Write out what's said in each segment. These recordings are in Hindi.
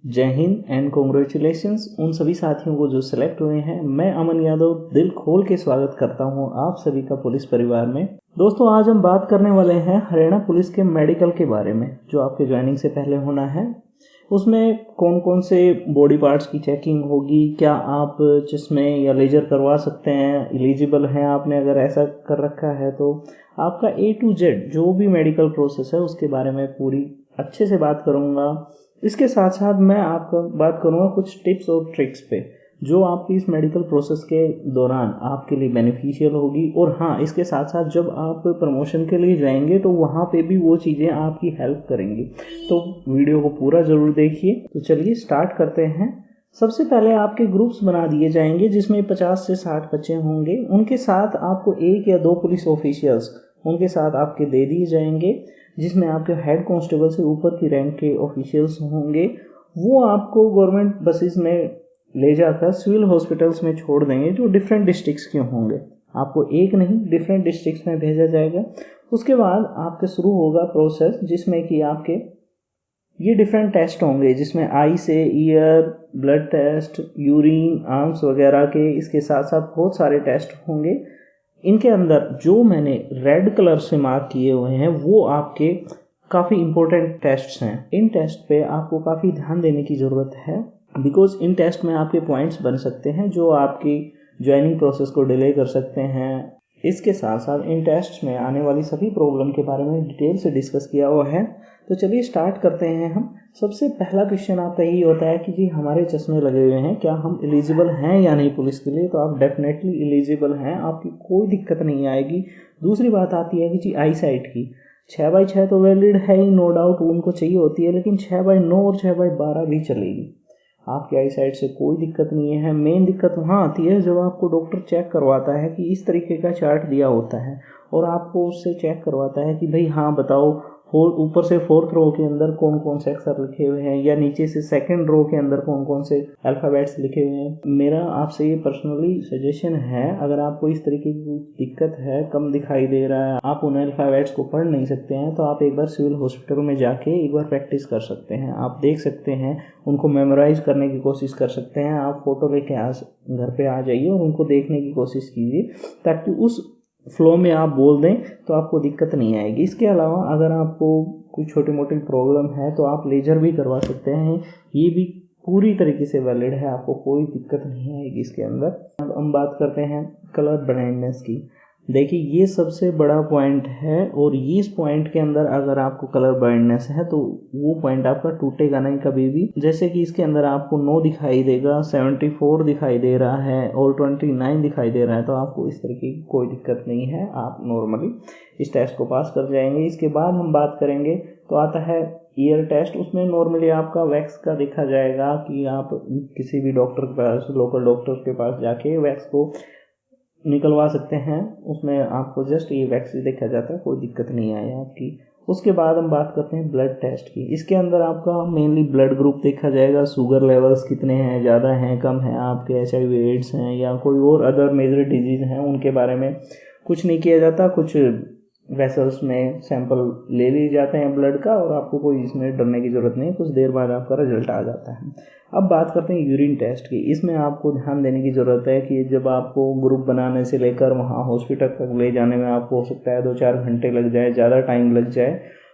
जय हिंद एंड कॉन्ग्रेचुलेशंस उन सभी साथियों को जो सिलेक्ट हुए हैं। मैं अमन यादव दिल खोल के स्वागत करता हूं आप सभी का पुलिस परिवार में। दोस्तों, आज हम बात करने वाले हैं हरियाणा पुलिस के मेडिकल के बारे में, जो आपके ज्वाइनिंग से पहले होना है। उसमें कौन कौन से बॉडी पार्ट्स की चेकिंग होगी, क्या आप चश्मे या लेजर करवा सकते हैं, एलिजिबल हैं आपने अगर ऐसा कर रखा है तो आपका A to Z जो भी मेडिकल प्रोसेस है उसके बारे में पूरी अच्छे से बात करूँगा। इसके साथ साथ मैं आपको बात करूँगा कुछ टिप्स और ट्रिक्स पे जो आपकी इस मेडिकल प्रोसेस के दौरान आपके लिए बेनिफिशियल होगी। और हाँ, इसके साथ साथ जब आप प्रमोशन के लिए जाएंगे तो वहाँ पे भी वो चीज़ें आपकी हेल्प करेंगी। तो वीडियो को पूरा ज़रूर देखिए। तो चलिए स्टार्ट करते हैं। सबसे पहले आपके ग्रुप्स बना दिए जाएंगे जिसमें 50 से 60 बच्चे होंगे। उनके साथ आपको 1 या 2 पुलिस ऑफिशियल्स उनके साथ आपके दे दिए जाएंगे, जिसमें आपके हेड कांस्टेबल से ऊपर की रैंक के ऑफिशियल्स होंगे। वो आपको गवर्नमेंट बसेस में ले जाकर सिविल हॉस्पिटल्स में छोड़ देंगे जो डिफरेंट डिस्ट्रिक्ट्स के होंगे। आपको एक नहीं, डिफरेंट डिस्ट्रिक्ट्स में भेजा जाएगा। उसके बाद आपके शुरू होगा प्रोसेस जिसमें कि आपके ये डिफरेंट टेस्ट होंगे, जिसमें आई से ear, blood test, urine, arms वगैरह के। इसके साथ साथ बहुत सारे टेस्ट होंगे। इनके अंदर जो मैंने रेड कलर से मार्क किए हुए हैं वो आपके काफ़ी इंपॉर्टेंट टेस्ट्स हैं। इन टेस्ट पे आपको काफ़ी ध्यान देने की ज़रूरत है, बिकॉज इन टेस्ट में आपके पॉइंट्स बन सकते हैं जो आपकी ज्वाइनिंग प्रोसेस को डिले कर सकते हैं। इसके साथ साथ इन टेस्ट में आने वाली सभी प्रॉब्लम के बारे में डिटेल से डिस्कस किया हुआ है। तो चलिए स्टार्ट करते हैं हम। सबसे पहला क्वेश्चन आपका यही होता है कि जी हमारे चश्मे लगे हुए हैं, क्या हम एलिजिबल हैं या नहीं पुलिस के लिए। तो आप डेफिनेटली एलिजिबल हैं, आपकी कोई दिक्कत नहीं आएगी। दूसरी बात आती है कि जी आई साइट की 6x6 तो वैलिड है ही, नो डाउट उनको चाहिए होती है, लेकिन 6x9 और 6x12 भी चलेगी। आपकी आई साइड से कोई दिक्कत नहीं है। मेन दिक्कत वहाँ आती है जब आपको डॉक्टर चेक करवाता है कि इस तरीके का चार्ट दिया होता है और आपको उससे चेक करवाता है कि भाई हाँ बताओ, ऊपर से 4th रो के अंदर कौन कौन से अक्षर लिखे हुए हैं या नीचे से 2nd रो के अंदर कौन कौन से अल्फ़ाबेट्स लिखे हुए हैं। मेरा आपसे ये पर्सनली सजेशन है, अगर आपको इस तरीके की दिक्कत है, कम दिखाई दे रहा है, आप उन अल्फ़ाबेट्स को पढ़ नहीं सकते हैं, तो आप एक बार सिविल हॉस्पिटल में जाके एक बार प्रैक्टिस कर सकते हैं। आप देख सकते हैं, उनको मेमोराइज करने की कोशिश कर सकते हैं। आप फ़ोटो लेके घर पे आ जाइए और उनको देखने की कोशिश कीजिए, ताकि उस फ्लो में आप बोल दें तो आपको दिक्कत नहीं आएगी। इसके अलावा अगर आपको कोई छोटी मोटी प्रॉब्लम है तो आप लेजर भी करवा सकते हैं, ये भी पूरी तरीके से वैलिड है, आपको कोई दिक्कत नहीं आएगी इसके अंदर। अब हम बात करते हैं कलर ब्लाइंडनेस की। देखिए ये सबसे बड़ा पॉइंट है और ये इस पॉइंट के अंदर अगर आपको कलर ब्लाइंडनेस है तो वो पॉइंट आपका टूटेगा नहीं कभी भी। जैसे कि इसके अंदर आपको 9 दिखाई देगा, 74 दिखाई दे रहा है और 29 दिखाई दे रहा है, तो आपको इस तरीके की कोई दिक्कत नहीं है, आप नॉर्मली इस टेस्ट को पास कर जाएंगे। इसके बाद हम बात करेंगे तो आता है ईयर टेस्ट। उसमें नॉर्मली आपका वैक्स का देखा जाएगा कि आप किसी भी डॉक्टर के पास, लोकल डॉक्टर के पास जाके वैक्स को निकलवा सकते हैं। उसमें आपको जस्ट ये वैक्स देखा जाता है, कोई दिक्कत नहीं आए आपकी। उसके बाद हम बात करते हैं ब्लड टेस्ट की। इसके अंदर आपका मेनली ब्लड ग्रुप देखा जाएगा, शुगर लेवल्स कितने हैं, ज़्यादा हैं, कम हैं, आपके HIV एड्स हैं या कोई और अदर मेजर डिजीज़ हैं, उनके बारे में कुछ नहीं किया जाता। कुछ वेसल्स में सैंपल ले लिए जाते हैं ब्लड का और आपको कोई इसमें डरने की ज़रूरत नहीं है, कुछ देर बाद आपका रिजल्ट आ जाता है। अब बात करते हैं यूरिन टेस्ट की। इसमें आपको ध्यान देने की ज़रूरत है कि जब आपको ग्रुप बनाने से लेकर वहाँ हॉस्पिटल तक ले जाने में आपको हो सकता है 2-4 घंटे लग जाए, ज़्यादा टाइम लग जाए,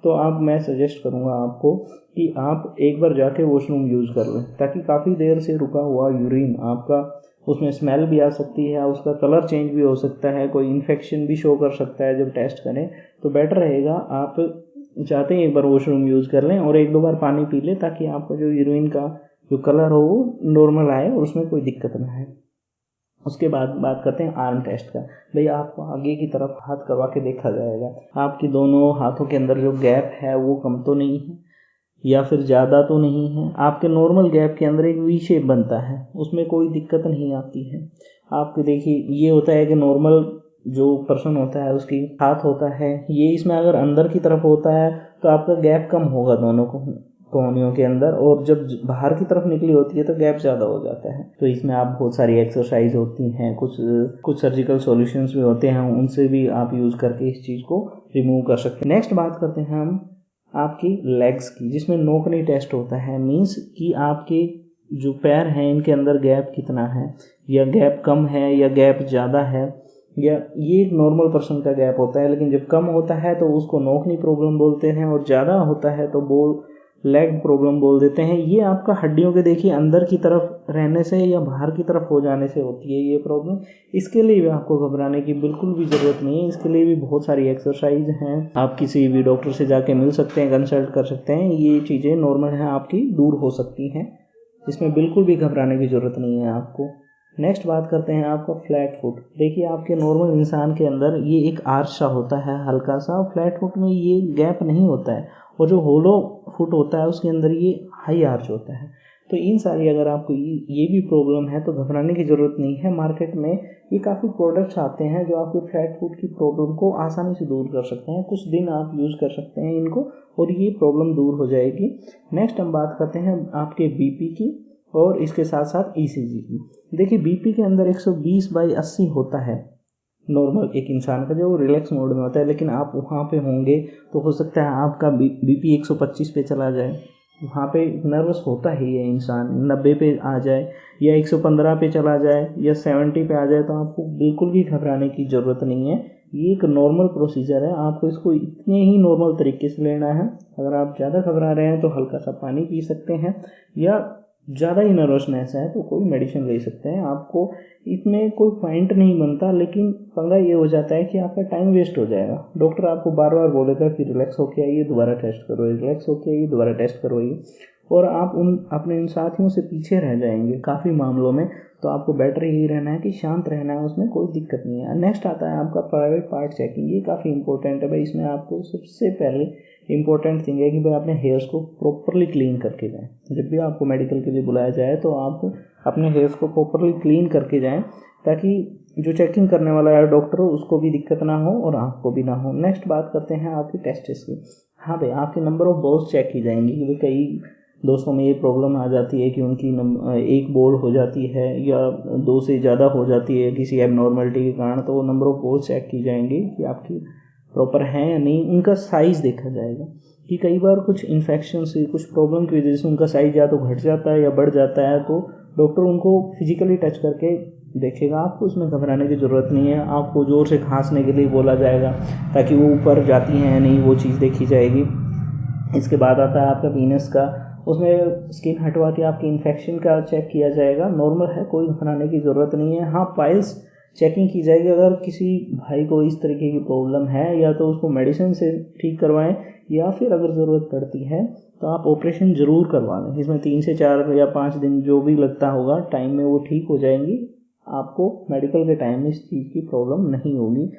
तो मैं सजेस्ट करूँगा आपको कि आप एक बार जाके वॉशरूम यूज़ कर लें, ताकि काफ़ी देर से रुका हुआ यूरिन आपका, उसमें स्मेल भी आ सकती है, उसका कलर चेंज भी हो सकता है, कोई इन्फेक्शन भी शो कर सकता है जब टेस्ट करें। तो बेटर रहेगा आप चाहते हैं एक बार वॉशरूम यूज़ कर लें और 1-2 बार पानी पी लें, ताकि आपका जो यूरिन का जो कलर हो वो नॉर्मल आए और उसमें कोई दिक्कत ना आए। उसके बाद बात करते हैं आर्म टेस्ट का। भाई आपको आगे की तरफ हाथ करवा के देखा जाएगा, आपकी दोनों हाथों के अंदर जो गैप है वो कम तो नहीं है या फिर ज़्यादा तो नहीं है। आपके नॉर्मल गैप के अंदर एक वी शेप बनता है, उसमें कोई दिक्कत नहीं आती है। आपके देखिए ये होता है कि नॉर्मल जो पर्सन होता है उसकी हाथ होता है ये, इसमें अगर अंदर की तरफ होता है तो आपका गैप कम होगा दोनों कोहनियों के अंदर, और जब बाहर की तरफ निकली होती है तो गैप ज़्यादा हो जाता है। तो इसमें आप बहुत सारी एक्सरसाइज होती हैं, कुछ सर्जिकल सॉल्यूशंस भी होते हैं, उनसे भी आप यूज़ करके इस चीज़ को रिमूव कर सकते हैं। नेक्स्ट बात करते हैं हम आपकी लेग्स की, जिसमें नोकनी टेस्ट होता है। मींस कि आपके जो पैर हैं इनके अंदर गैप कितना है, या गैप कम है या गैप ज़्यादा है, या ये एक नॉर्मल पर्सन का गैप होता है, लेकिन जब कम होता है तो उसको नोकनी प्रॉब्लम बोलते हैं, और ज़्यादा होता है तो बोल लेग प्रॉब्लम बोल देते हैं। ये आपका हड्डियों के देखिए अंदर की तरफ रहने से या बाहर की तरफ हो जाने से होती है ये प्रॉब्लम। इसके लिए भी आपको घबराने की बिल्कुल भी ज़रूरत नहीं है। इसके लिए भी बहुत सारी एक्सरसाइज हैं, आप किसी भी डॉक्टर से जाके मिल सकते हैं, कंसल्ट कर सकते हैं। ये चीज़ें नॉर्मल हैं, आपकी दूर हो सकती हैं, इसमें बिल्कुल भी घबराने की ज़रूरत नहीं है आपको। नेक्स्ट बात करते हैं आपका फ्लैट फुट। देखिए आपके नॉर्मल इंसान के अंदर ये एक आर्च सा होता है हल्का सा, और फ्लैट फुट में ये गैप नहीं होता है, और जो होलो फुट होता है उसके अंदर ये हाई आर्च होता है। तो इन सारी अगर आपको ये भी प्रॉब्लम है तो घबराने की ज़रूरत नहीं है। मार्केट में ये काफ़ी प्रोडक्ट्स आते हैं जो आपकी फ्लैट फुट की प्रॉब्लम को आसानी से दूर कर सकते हैं। कुछ दिन आप यूज़ कर सकते हैं इनको और ये प्रॉब्लम दूर हो जाएगी। नेक्स्ट हम बात करते हैं आपके बीपी की और इसके साथ साथ ईसीजी की। देखिए बीपी के अंदर 120/80 होता है नॉर्मल एक इंसान का, जो रिलैक्स मोड में होता है, लेकिन आप वहाँ पे होंगे तो हो सकता है आपका बीपी 125 पे चला जाए। वहाँ पे नर्वस होता ही है इंसान, 90 पे आ जाए या 115 पे चला जाए या 70 पे आ जाए, तो आपको बिल्कुल भी घबराने की ज़रूरत नहीं है। ये एक नॉर्मल प्रोसीजर है, आपको इसको इतने ही नॉर्मल तरीके से लेना है। अगर आप ज़्यादा घबरा रहे हैं तो हल्का सा पानी पी सकते हैं, या ज़्यादा ही नर्वसनेस है तो कोई मेडिसिन ले सकते हैं। आपको इसमें कोई पॉइंट नहीं बनता, लेकिन पंगा ये हो जाता है कि आपका टाइम वेस्ट हो जाएगा। डॉक्टर आपको बार बार बोलेगा कि रिलैक्स होके आइए, दोबारा टेस्ट करवाइए, रिलैक्स होके आइए, दोबारा टेस्ट करवाइए, और आप अपने इन साथियों से पीछे रह जाएंगे काफ़ी मामलों में। तो आपको बेटर यही रहना है कि शांत रहना है, उसमें कोई दिक्कत नहीं है। नेक्स्ट आता है आपका प्राइवेट पार्ट चेकिंग। ये काफ़ी इंपॉर्टेंट है भाई। इसमें आपको सबसे पहले इंपॉर्टेंट थिंग है कि भाई अपने हेयर्स को प्रॉपरली क्लीन करके जाएं। जब भी आपको मेडिकल के लिए बुलाया जाए तो आप अपने हेयर्स को प्रॉपरली क्लीन करके जाएं, ताकि जो चेकिंग करने वाला है डॉक्टर उसको भी दिक्कत ना हो और आपको भी ना हो। नेक्स्ट बात करते हैं आपकी टेस्टिस की। हाँ भाई, आपके नंबर ऑफ बॉल्स चेक की जाएंगी कि भाई कई दोस्तों में ये प्रॉब्लम आ जाती है कि उनकी एक बॉल हो जाती है या 2 से ज़्यादा हो जाती है किसी एबनॉर्मलिटी के कारण, तो वो नंबर ऑफ बॉल्स चेक की जाएंगी कि आपकी प्रॉपर हैं या नहीं। उनका साइज़ देखा जाएगा कि कई बार कुछ इन्फेक्शन से, कुछ प्रॉब्लम की वजह से उनका साइज़ या तो घट जाता है या बढ़ जाता है, तो डॉक्टर उनको फिजिकली टच करके देखेगा। आपको उसमें घबराने की ज़रूरत नहीं है। आपको ज़ोर से खांसने के लिए बोला जाएगा ताकि वो ऊपर जाती हैं या नहीं वो चीज़ देखी जाएगी। इसके बाद आता है आपका वीनस का, उसमें स्किन हटवा के आपकी इन्फेक्शन का चेक किया जाएगा। नॉर्मल है, कोई घबराने की ज़रूरत नहीं है। हाँ, पाइल्स चेकिंग की जाएगी। अगर किसी भाई को इस तरीके की प्रॉब्लम है या तो उसको मेडिसिन से ठीक करवाएं, या फिर अगर ज़रूरत पड़ती है तो आप ऑपरेशन ज़रूर करवा लें। इसमें 3 से 4 या 5 दिन जो भी लगता होगा टाइम में वो ठीक हो जाएंगी। आपको मेडिकल के टाइम में इस चीज़ की प्रॉब्लम नहीं होगी।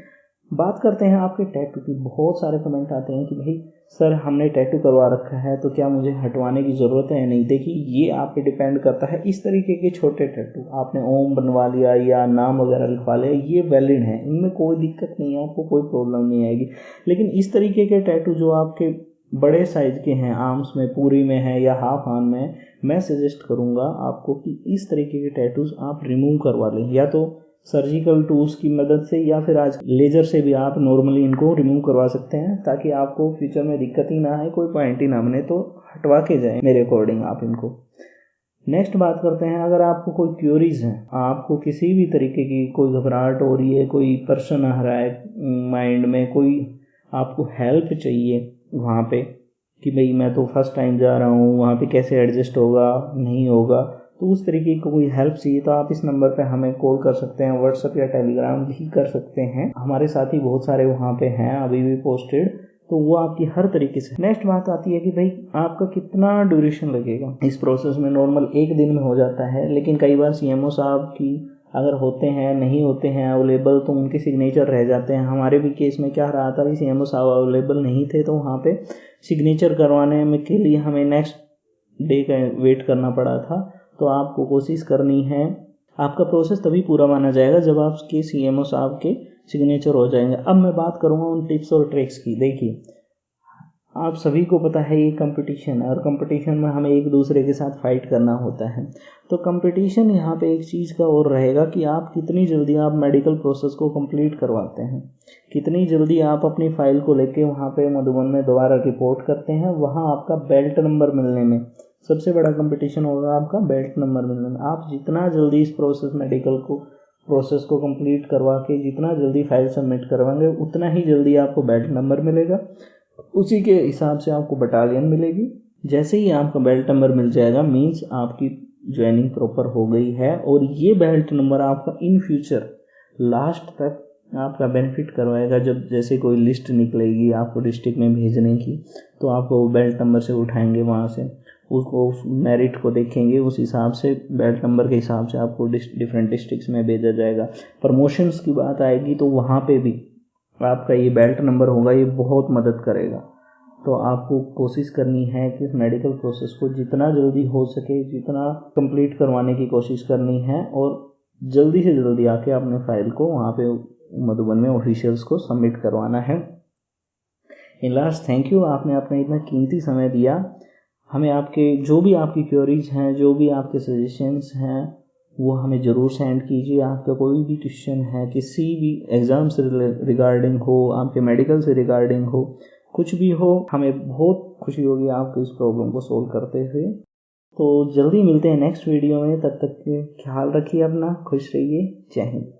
बात करते हैं आपके टैटू की। बहुत सारे कमेंट आते हैं कि भाई सर हमने टैटू करवा रखा है तो क्या मुझे हटवाने की ज़रूरत है या नहीं। देखिए ये आप पे डिपेंड करता है। इस तरीके के छोटे टैटू आपने ओम बनवा लिया या नाम वगैरह लिखवा लिया, ये वैलिड है, इनमें कोई दिक्कत नहीं है, आपको कोई प्रॉब्लम नहीं आएगी। लेकिन इस तरीके के टैटू जो आपके बड़े साइज़ के हैं, आर्म्स में, पूरी में है या हाफ आर्म में, मैं सजेस्ट करूँगा आपको कि इस तरीके के टैटूज़ आप रिमूव करवा लें, या तो सर्जिकल टूल्स की मदद से या फिर आज लेज़र से भी आप नॉर्मली इनको रिमूव करवा सकते हैं, ताकि आपको फ्यूचर में दिक्कत ही ना आए, कोई पॉइंट ही ना बने, तो हटवा के जाएं मेरे अकॉर्डिंग आप इनको। नेक्स्ट बात करते हैं, अगर आपको कोई क्यूरीज हैं, आपको किसी भी तरीके की कोई घबराहट हो रही है, कोई पर्सन आ रहा है माइंड में, कोई आपको हेल्प चाहिए वहाँ पे कि भाई मैं तो फर्स्ट टाइम जा रहा हूँ, वहाँ पे कैसे एडजस्ट होगा नहीं होगा, तो उस तरीके की कोई हेल्प चाहिए तो आप इस नंबर पे हमें कॉल कर सकते हैं, व्हाट्सएप या टेलीग्राम भी कर सकते हैं। हमारे साथी बहुत सारे वहाँ पे हैं अभी भी पोस्टेड, तो वो आपकी हर तरीके से। नेक्स्ट बात आती है कि भाई आपका कितना ड्यूरेशन लगेगा इस प्रोसेस में। नॉर्मल 1 दिन में हो जाता है, लेकिन कई बार सीएमओ साहब की अगर होते हैं, नहीं होते हैं अवेलेबल, तो उनके सिग्नेचर रह जाते हैं। हमारे भी केस में क्या रहा था, सीएमओ साहब अवेलेबल नहीं थे, तो वहाँ पे सिग्नेचर करवाने में के लिए हमें नेक्स्ट डे का वेट करना पड़ा था। तो आपको कोशिश करनी है, आपका प्रोसेस तभी पूरा माना जाएगा जब आपके सीएमओ साहब के सिग्नेचर हो जाएंगे। अब मैं बात करूँगा उन टिप्स और ट्रिक्स की। देखिए आप सभी को पता है ये कंपटीशन है और कंपटीशन में हमें एक दूसरे के साथ फाइट करना होता है। तो कंपटीशन यहाँ पे एक चीज़ का और रहेगा कि आप कितनी जल्दी आप मेडिकल प्रोसेस को कंप्लीट करवाते हैं, कितनी जल्दी आप अपनी फ़ाइल को लेके वहाँ पे मधुबन में दोबारा रिपोर्ट करते हैं। वहाँ आपका बेल्ट नंबर मिलने में सबसे बड़ा कंपटीशन होगा, आपका बेल्ट नंबर मिलने में। आप जितना जल्दी इस प्रोसेस को कंप्लीट करवा के जितना जल्दी फाइल सबमिट करवाएंगे उतना ही जल्दी आपको बेल्ट नंबर मिलेगा, उसी के हिसाब से आपको बटालियन मिलेगी। जैसे ही आपका बेल्ट नंबर मिल जाएगा मीन्स आपकी ज्वाइनिंग प्रॉपर हो गई है और ये बेल्ट नंबर आपका इन फ्यूचर लास्ट तक आपका बेनिफिट करवाएगा। जब जैसे कोई लिस्ट निकलेगी आपको डिस्ट्रिक्ट में भेजने की, तो आपको वो बेल्ट नंबर से उठाएंगे, वहाँ से उसको मेरिट को देखेंगे, उस हिसाब से बेल्ट नंबर के हिसाब से आपको डिफरेंट डिस्ट्रिक्ट्स में भेजा जाएगा। प्रमोशंस की बात आएगी तो वहाँ पे भी आपका ये बेल्ट नंबर होगा, ये बहुत मदद करेगा। तो आपको कोशिश करनी है कि इस मेडिकल प्रोसेस को जितना जल्दी हो सके जितना कंप्लीट करवाने की कोशिश करनी है और जल्दी से जल्दी आके अपने फाइल को वहाँ पे मधुबन में ऑफिशियल्स को सबमिट करवाना है। इन लास्ट थैंक यू, आपने अपना इतना कीमती समय दिया। हमें आपके जो भी आपकी क्वेरीज हैं, जो भी आपके सजेशंस हैं, वो हमें ज़रूर सेंड कीजिए। आपका कोई भी क्वेश्चन है, किसी भी एग्ज़ाम से रिगार्डिंग हो, आपके मेडिकल से रिगार्डिंग हो, कुछ भी हो, हमें बहुत खुशी होगी आपको इस प्रॉब्लम को सोल्व करते हुए। तो जल्दी मिलते हैं नेक्स्ट वीडियो में, तब तक के ख्याल रखिए अपना, खुश रहिए। जय हिंद।